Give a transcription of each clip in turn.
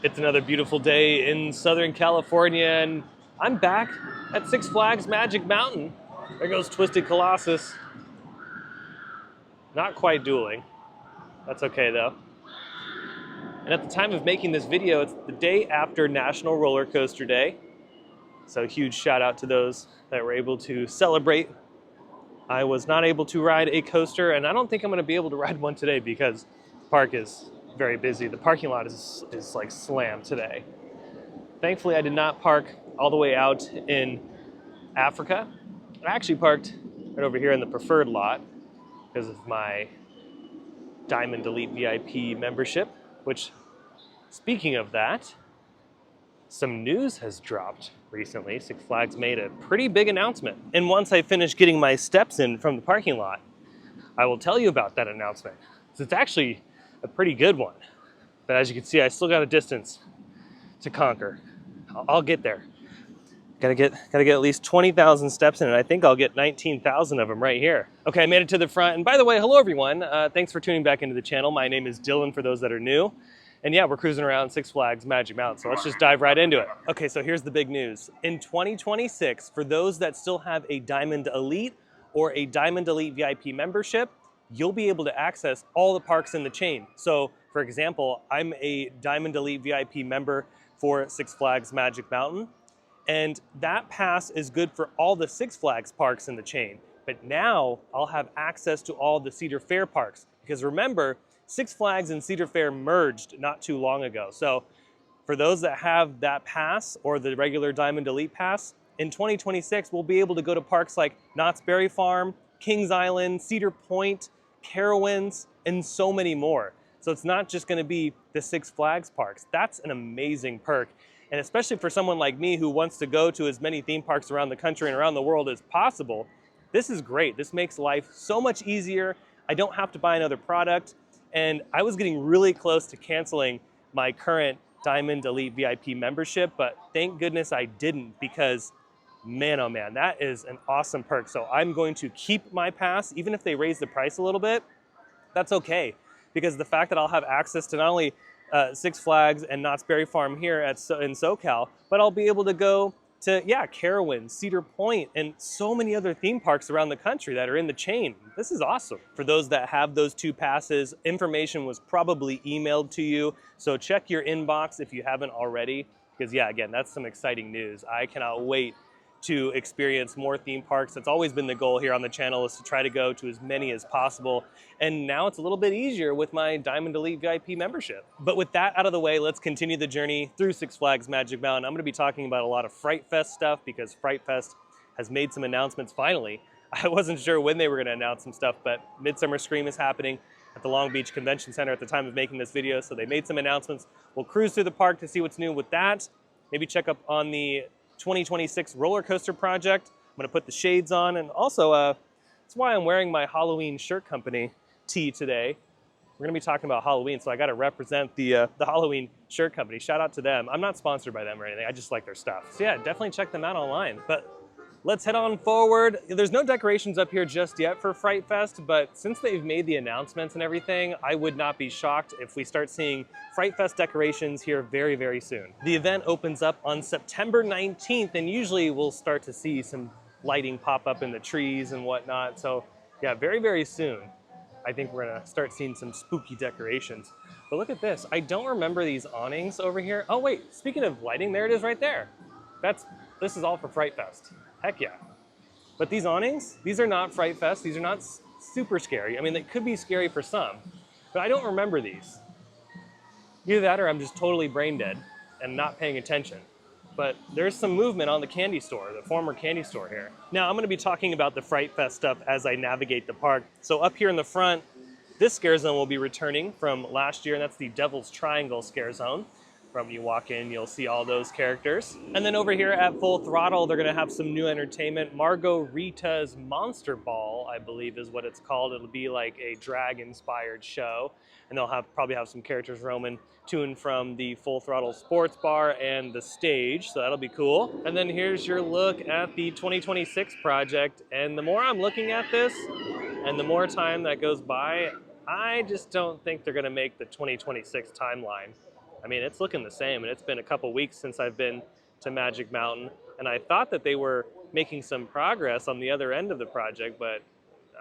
It's another beautiful day in Southern California, and I'm back at Six Flags Magic Mountain. There goes Twisted Colossus. Not quite dueling. That's okay though. And at the time of making this video, it's the day after National Roller Coaster Day. So huge shout out to those that were able to celebrate. I was not able to ride a coaster, and I don't think I'm going to be able to ride one today because the park is very busy. The parking lot is like slammed today. Thankfully, I did not park all the way out in Africa. I actually parked right over here in the preferred lot because of my Diamond Elite VIP membership, which, speaking of that, some news has dropped recently. Six Flags made a pretty big announcement. And once I finish getting my steps in from the parking lot, I will tell you about that announcement. So it's actually a pretty good one. But as you can see, I still got a distance to conquer. I'll get there. Gotta get at least 20,000 steps in, and I think I'll get 19,000 of them right here. Okay, I made it to the front. And by the way, hello everyone. Thanks for tuning back into the channel. My name is Dylan for those that are new. And yeah, we're cruising around Six Flags Magic Mountain, so let's just dive right into it. Okay, so here's the big news. In 2026, for those that still have a Diamond Elite or a Diamond Elite VIP membership, you'll be able to access all the parks in the chain. So, for example, I'm a Diamond Elite VIP member for Six Flags Magic Mountain, and that pass is good for all the Six Flags parks in the chain. But now I'll have access to all the Cedar Fair parks, because remember, Six Flags and Cedar Fair merged not too long ago. So for those that have that pass or the regular Diamond Elite pass, in 2026, we'll be able to go to parks like Knott's Berry Farm, Kings Island, Cedar Point, Carowinds, and so many more. So it's not just gonna be the Six Flags parks. That's an amazing perk. And especially for someone like me who wants to go to as many theme parks around the country and around the world as possible, this is great. This makes life so much easier. I don't have to buy another product. And I was getting really close to canceling my current Diamond Elite VIP membership, but thank goodness I didn't, because man, oh man, that is an awesome perk. So I'm going to keep my pass, even if they raise the price a little bit. That's okay, because the fact that I'll have access to not only Six Flags and Knott's Berry Farm here in SoCal, but I'll be able to go to, Carowinds, Cedar Point, and so many other theme parks around the country that are in the chain. This is awesome. For those that have those two passes, information was probably emailed to you, so check your inbox if you haven't already, because yeah, again, that's some exciting news. I cannot wait to experience more theme parks. That's always been the goal here on the channel, is to try to go to as many as possible. And now it's a little bit easier with my Diamond Elite VIP membership. But with that out of the way, let's continue the journey through Six Flags Magic Mountain. I'm gonna be talking about a lot of Fright Fest stuff, because Fright Fest has made some announcements finally. I wasn't sure when they were gonna announce some stuff, but Midsummer Scream is happening at the Long Beach Convention Center at the time of making this video, so they made some announcements. We'll cruise through the park to see what's new with that. Maybe check up on the 2026 roller coaster project. I'm gonna put the shades on, and also that's why I'm wearing my Halloween shirt company tee today. We're gonna be talking about Halloween, so I gotta represent the Halloween shirt company. Shout out to them. I'm not sponsored by them or anything, I just like their stuff. So yeah, definitely check them out online. But let's head on forward. There's no decorations up here just yet for Fright Fest, but since they've made the announcements and everything, I would not be shocked if we start seeing Fright Fest decorations here very, very soon. The event opens up on September 19th, and usually we'll start to see some lighting pop up in the trees and whatnot. So yeah, very, very soon, I think we're gonna start seeing some spooky decorations. But look at this. I don't remember these awnings over here. Oh wait, speaking of lighting, there it is right there. This is all for Fright Fest. Heck yeah. But these awnings, these are not Fright Fest. These are not super scary. I mean, they could be scary for some, but I don't remember these. Either that or I'm just totally brain dead and not paying attention. But there's some movement on the candy store, the former candy store here. Now, I'm gonna be talking about the Fright Fest stuff as I navigate the park. So up here in the front, this scare zone will be returning from last year, and that's the Devil's Triangle scare zone. From you walk in, you'll see all those characters. And then over here at Full Throttle, they're gonna have some new entertainment. Margarita's Monster Ball, I believe is what it's called. It'll be like a drag-inspired show. And they'll probably have some characters roaming to and from the Full Throttle Sports Bar and the stage, so that'll be cool. And then here's your look at the 2026 project. And the more I'm looking at this, and the more time that goes by, I just don't think they're gonna make the 2026 timeline. I mean, it's looking the same, and it's been a couple weeks since I've been to Magic Mountain, and I thought that they were making some progress on the other end of the project, but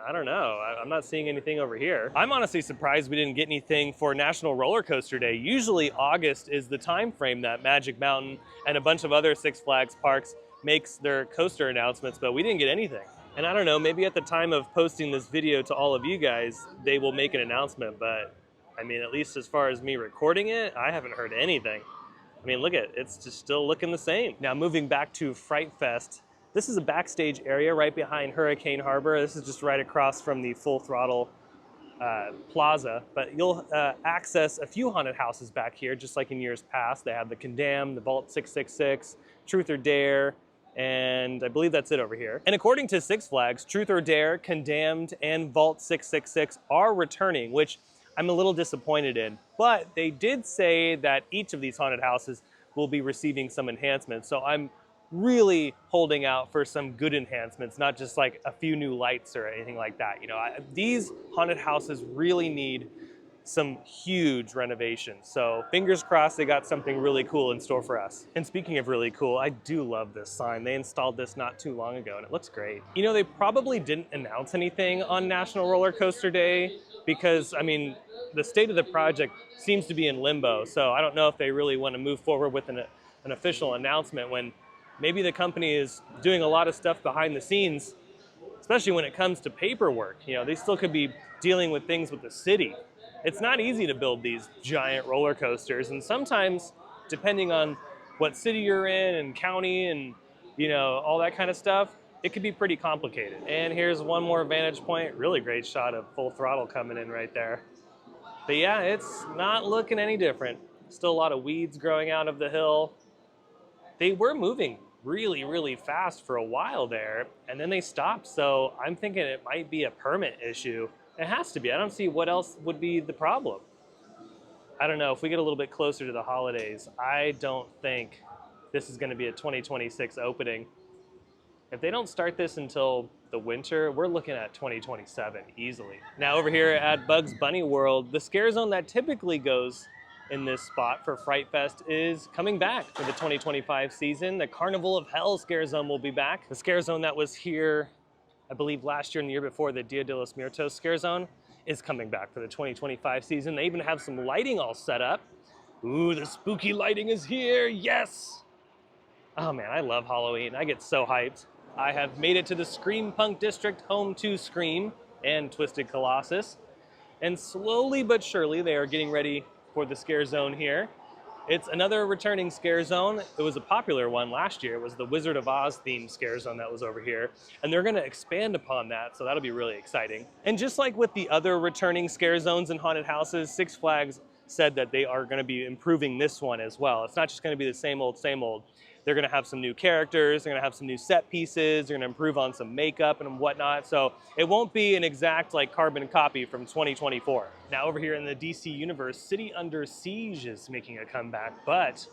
I don't know. I'm not seeing anything over here. I'm honestly surprised we didn't get anything for National Roller Coaster Day. Usually August is the time frame that Magic Mountain and a bunch of other Six Flags parks makes their coaster announcements, but we didn't get anything. And I don't know, maybe at the time of posting this video to all of you guys, they will make an announcement, but I mean, at least as far as me recording it, I haven't heard anything. I mean, look at it, it's just still looking the same. Now moving back to Fright Fest, this is a backstage area right behind Hurricane Harbor. This is just right across from the Full Throttle plaza, but you'll access a few haunted houses back here, just like in years past. They have the Condemned, the Vault 666, Truth or Dare, and I believe that's it over here. And according to Six Flags, Truth or Dare, Condemned, and Vault 666 are returning, which I'm a little disappointed in. But they did say that each of these haunted houses will be receiving some enhancements, so I'm really holding out for some good enhancements, not just like a few new lights or anything like that. You know, these haunted houses really need some huge renovations. So fingers crossed they got something really cool in store for us. And speaking of really cool, I do love this sign. They installed this not too long ago and it looks great. You know, they probably didn't announce anything on National Roller Coaster Day because, I mean, the state of the project seems to be in limbo. So I don't know if they really want to move forward with an official announcement when maybe the company is doing a lot of stuff behind the scenes, especially when it comes to paperwork. You know, they still could be dealing with things with the city. It's not easy to build these giant roller coasters, and sometimes, depending on what city you're in and county and, you know, all that kind of stuff, it could be pretty complicated. And here's one more vantage point. Really great shot of Full Throttle coming in right there. But yeah, it's not looking any different. Still a lot of weeds growing out of the hill. They were moving really, really fast for a while there, and then they stopped. So I'm thinking it might be a permit issue. It has to be. I don't see what else would be the problem. I don't know. If we get a little bit closer to the holidays, I don't think this is going to be a 2026 opening. If they don't start this until the winter, we're looking at 2027 easily. Now over here at Bugs Bunny World, the scare zone that typically goes in this spot for Fright Fest is coming back for the 2025 season. The Carnival of Hell scare zone will be back. The scare zone that was here, I believe last year and the year before, the Dia de los Muertos scare zone, is coming back for the 2025 season. They even have some lighting all set up. Ooh, the spooky lighting is here, yes! Oh man, I love Halloween. I get so hyped. I have made it to the Scream Punk District, home to Scream and Twisted Colossus. And slowly but surely, they are getting ready for the scare zone here. It's another returning scare zone. It was a popular one last year. It was the Wizard of Oz themed scare zone that was over here. And they're gonna expand upon that, so that'll be really exciting. And just like with the other returning scare zones and haunted houses, Six Flags said that they are gonna be improving this one as well. It's not just gonna be the same old, same old. They're gonna have some new characters, they're gonna have some new set pieces, they're gonna improve on some makeup and whatnot, so it won't be an exact like carbon copy from 2024. Now over here in the DC universe, City Under Siege is making a comeback, but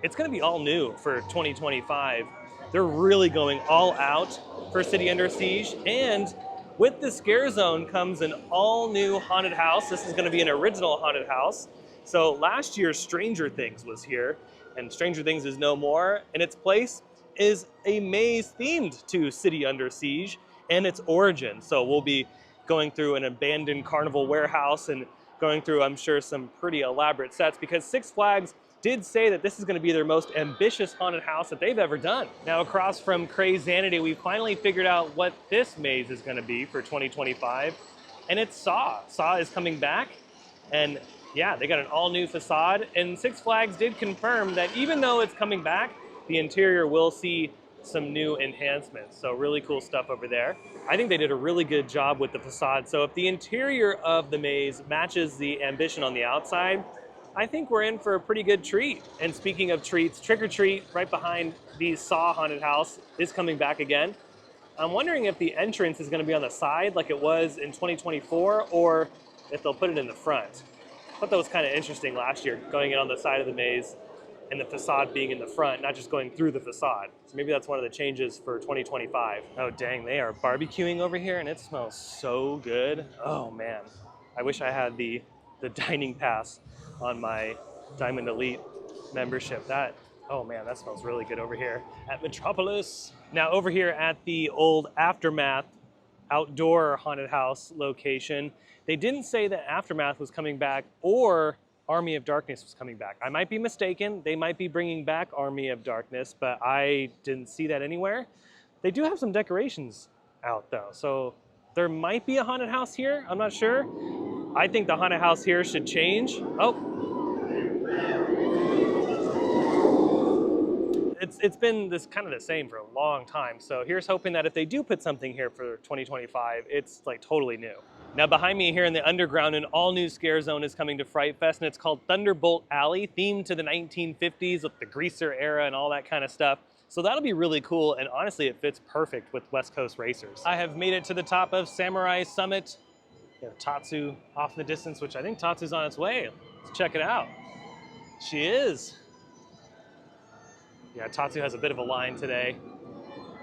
it's gonna be all new for 2025. They're really going all out for City Under Siege, and with the scare zone comes an all new haunted house. This is gonna be an original haunted house. So last year, Stranger Things was here, and Stranger Things is no more, and its place is a maze themed to City Under Siege and its origin. So we'll be going through an abandoned carnival warehouse and going through, I'm sure, some pretty elaborate sets, because Six Flags did say that this is gonna be their most ambitious haunted house that they've ever done. Now across from Crazanity, we finally figured out what this maze is gonna be for 2025, and it's Saw. Saw is coming back, and yeah, they got an all-new facade, and Six Flags did confirm that even though it's coming back, the interior will see some new enhancements. So really cool stuff over there. I think they did a really good job with the facade. So if the interior of the maze matches the ambition on the outside, I think we're in for a pretty good treat. And speaking of treats, Trick or Treat right behind the Saw haunted house is coming back again. I'm wondering if the entrance is gonna be on the side like it was in 2024, or if they'll put it in the front. I thought that was kind of interesting last year, going in on the side of the maze and the facade being in the front, not just going through the facade. So maybe that's one of the changes for 2025. Oh dang, they are barbecuing over here and it smells so good. Oh man, I wish I had the dining pass on my Diamond Elite membership. Oh man, that smells really good over here at Metropolis. Now over here at the old Aftermath outdoor haunted house location, they didn't say that Aftermath was coming back or Army of Darkness was coming back. I might be mistaken. They might be bringing back Army of Darkness, but I didn't see that anywhere. They do have some decorations out though, so there might be a haunted house here. I'm not sure. I think the haunted house here should change. Oh. It's been this kind of the same for a long time. So here's hoping that if they do put something here for 2025, it's like totally new. Now behind me here in the underground, an all new scare zone is coming to Fright Fest, and it's called Thunderbolt Alley, themed to the 1950s with the greaser era and all that kind of stuff. So that'll be really cool, and honestly, it fits perfect with West Coast racers. I have made it to the top of Samurai Summit. You have Tatsu off in the distance, which I think Tatsu's on its way. Let's check it out. She is. Yeah, Tatsu has a bit of a line today.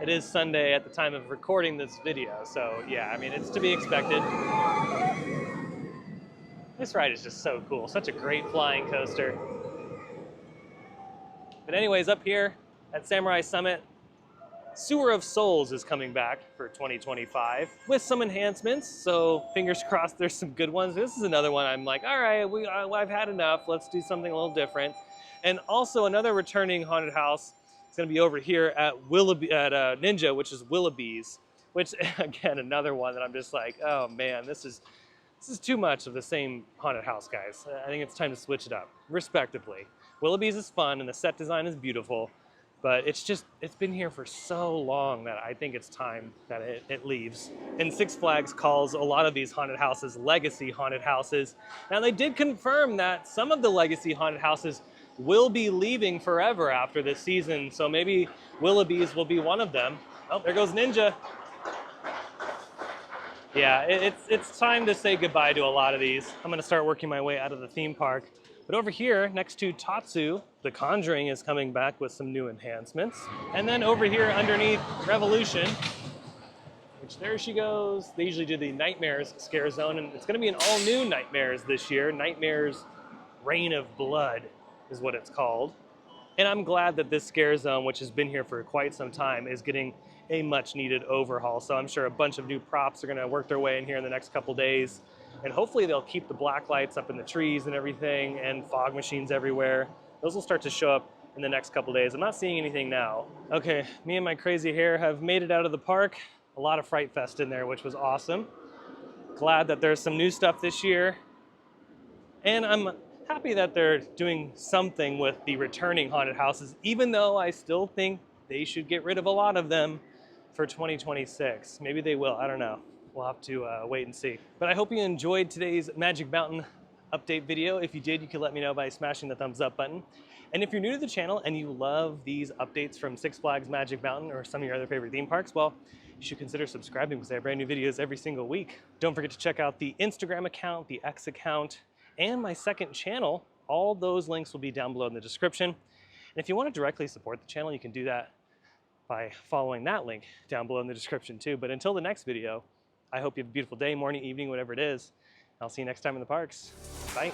It is Sunday at the time of recording this video, so yeah, I mean, it's to be expected. This ride is just so cool. Such a great flying coaster. But anyways, up here at Samurai Summit, Sewer of Souls is coming back for 2025 with some enhancements, so fingers crossed there's some good ones. This is another one I'm like, all right, I've had enough. Let's do something a little different. And also another returning haunted house is going to be over here at Ninja, which is Willoughby's, which again, another one that I'm just like, oh man, this is too much of the same haunted house, guys. I think it's time to switch it up, respectively. Willoughby's is fun and the set design is beautiful, but it's been here for so long that I think it's time that it leaves. And Six Flags calls a lot of these haunted houses legacy haunted houses. Now they did confirm that some of the legacy haunted houses will be leaving forever after this season, so maybe Willoughby's will be one of them. Oh, there goes Ninja. Yeah, it's time to say goodbye to a lot of these. I'm gonna start working my way out of the theme park. But over here, next to Tatsu, The Conjuring is coming back with some new enhancements. And then over here underneath Revolution, which there she goes. They usually do the Nightmares scare zone, and it's gonna be an all new Nightmares this year. Nightmares Reign of Blood is what it's called. And I'm glad that this scare zone, which has been here for quite some time, is getting a much needed overhaul. So I'm sure a bunch of new props are gonna work their way in here in the next couple days. And hopefully they'll keep the black lights up in the trees and everything, and fog machines everywhere. Those will start to show up in the next couple days. I'm not seeing anything now. Okay, me and my crazy hair have made it out of the park. A lot of Fright Fest in there, which was awesome. Glad that there's some new stuff this year. And I'm happy that they're doing something with the returning haunted houses, even though I still think they should get rid of a lot of them for 2026. Maybe they will, I don't know. We'll have to wait and see. But I hope you enjoyed today's Magic Mountain update video. If you did, you can let me know by smashing the thumbs up button. And if you're new to the channel and you love these updates from Six Flags Magic Mountain or some of your other favorite theme parks, well, you should consider subscribing because I have brand new videos every single week. Don't forget to check out the Instagram account, the X account, and my second channel. All those links will be down below in the description. And if you want to directly support the channel, you can do that by following that link down below in the description too. But until the next video, I hope you have a beautiful day, morning, evening, whatever it is. I'll see you next time in the parks. Bye.